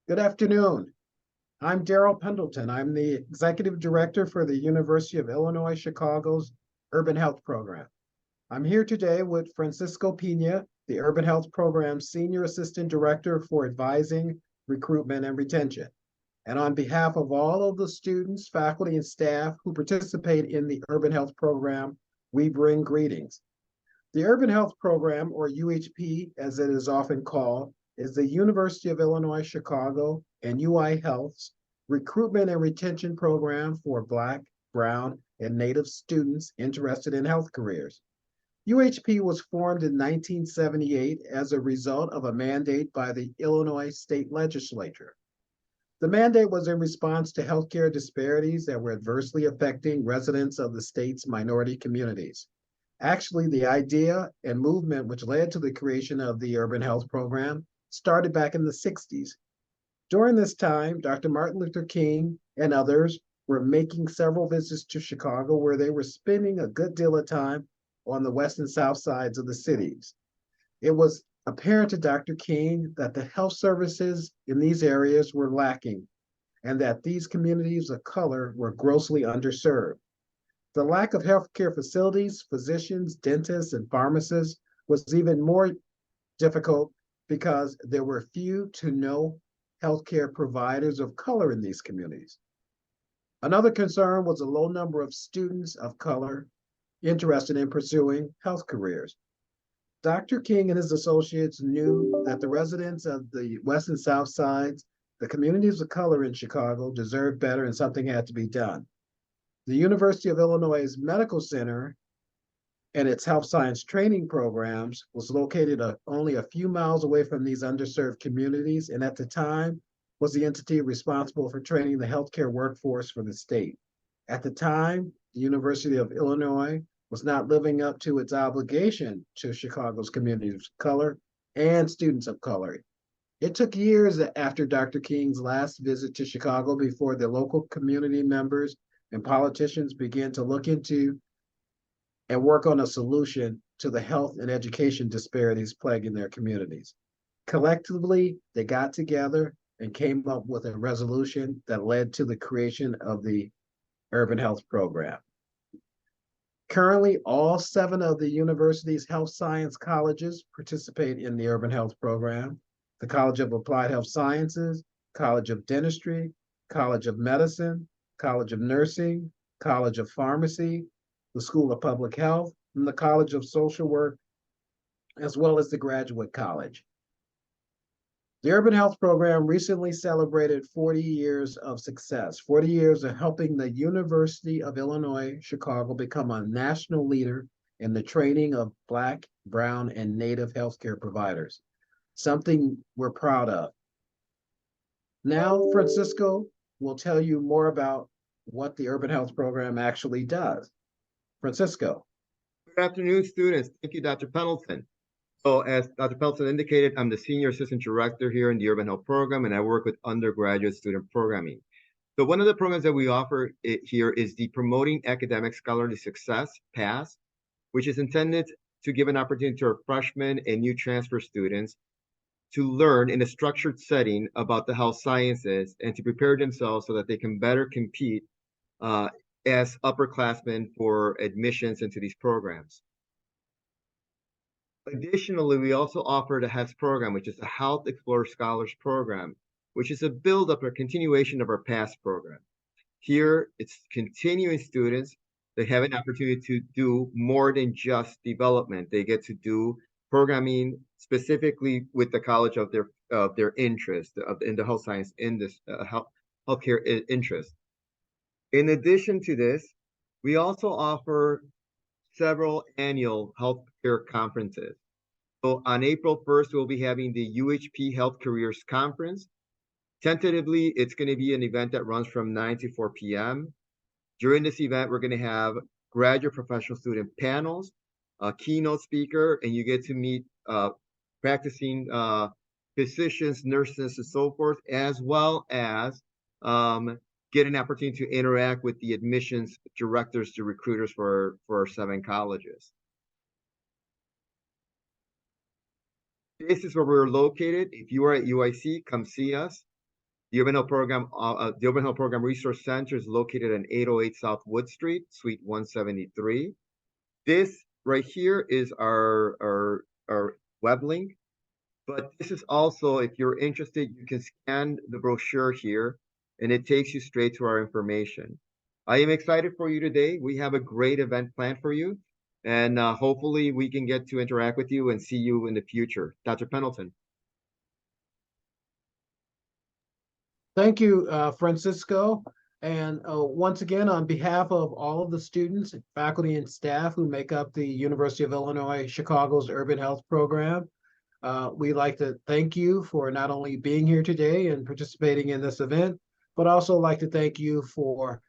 Good afternoon. I'm Daryl Pendleton. I'm the Executive Director for the University of Illinois Chicago's Urban Health Program. I'm here today with Francisco Pina, the Urban Health Program's Senior Assistant Director for Advising, Recruitment, and Retention. And on behalf of all of the students, faculty, and staff who participate in the Urban Health Program, we bring greetings. The Urban Health Program, or UHP as it is often called, is the University of Illinois Chicago and UI Health's recruitment and retention program for Black, Brown, and Native students interested in health careers. UHP was formed in 1978 as a result of a mandate by the Illinois State Legislature. The mandate was in response to healthcare disparities that were adversely affecting residents of the state's minority communities. Actually, the idea and movement which led to the creation of the Urban Health Program started back in the 60s. During this time, Dr. Martin Luther King and others were making several visits to Chicago where they were spending a good deal of time on the west and south sides of the cities. It was apparent to Dr. King that the health services in these areas were lacking and that these communities of color were grossly underserved. The lack of healthcare facilities, physicians, dentists, and pharmacists was even more difficult because there were few to no healthcare providers of color in these communities. Another concern was a low number of students of color interested in pursuing health careers. Dr. King and his associates knew that the residents of the west and south sides, the communities of color in Chicago, deserved better and something had to be done. The University of Illinois Medical Center and its health science training programs was located only a few miles away from these underserved communities, and at the time was the entity responsible for training the healthcare workforce for the state. At the time, the University of Illinois was not living up to its obligation to Chicago's communities of color and students of color. It took years after Dr. King's last visit to Chicago before the local community members and politicians began to look into and work on a solution to the health and education disparities plaguing their communities. Collectively, they got together and came up with a resolution that led to the creation of the Urban Health Program. Currently, all 7 of the university's health science colleges participate in the Urban Health Program: the College of Applied Health Sciences, College of Dentistry, College of Medicine, College of Nursing, College of Pharmacy, the School of Public Health, and the College of Social Work, as well as the Graduate College. The Urban Health Program recently celebrated 40 years of success, 40 years of helping the University of Illinois Chicago become a national leader in the training of Black, Brown, and Native healthcare providers, something we're proud of. Now, Francisco will tell you more about what the Urban Health Program actually does. Francisco. Good afternoon, students. Thank you, Dr. Pendleton. So as Dr. Pendleton indicated, I'm the Senior Assistant Director here in the Urban Health Program, and I work with undergraduate student programming. So one of the programs that we offer here is the Promoting Academic Scholarly Success, PASS, which is intended to give an opportunity to our freshmen and new transfer students to learn in a structured setting about the health sciences and to prepare themselves so that they can better compete as upperclassmen for admissions into these programs. Additionally, we also offer the HES program, which is a Health Explorer Scholars Program, which is a build-up or continuation of our PASS program. Here, it's continuing students that have an opportunity to do more than just development. They get to do programming specifically with the college of their interest in the health science healthcare interest. In addition to this, we also offer several annual healthcare conferences. So on April 1st, we'll be having the UHP Health Careers Conference. Tentatively, it's going to be an event that runs from 9 to 4 p.m. During this event, we're going to have graduate professional student panels, a keynote speaker, and you get to meet practicing physicians, nurses, and so forth, as well as get an opportunity to interact with the admissions directors, the recruiters for our 7 colleges. This is where we're located. If you are at UIC, come see us. The Urban Health Program Resource Center is located at 808 South Wood Street, Suite 173. This right here is our web link, but this is also, if you're interested, you can scan the brochure here, and it takes you straight to our information. I am excited for you today. We have a great event planned for you, and hopefully we can get to interact with you and see you in the future. Dr. Pendleton. Thank you, Francisco. And once again, on behalf of all of the students, faculty, and staff who make up the University of Illinois Chicago's Urban Health Program, we'd like to thank you for not only being here today and participating in this event, but also like to thank you for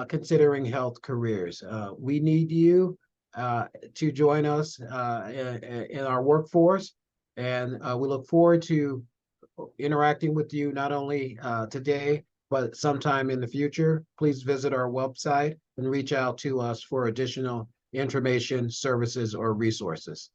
considering health careers. We need you to join us in our workforce, and we look forward to interacting with you not only today, but sometime in the future. Please visit our website and reach out to us for additional information, services, or resources.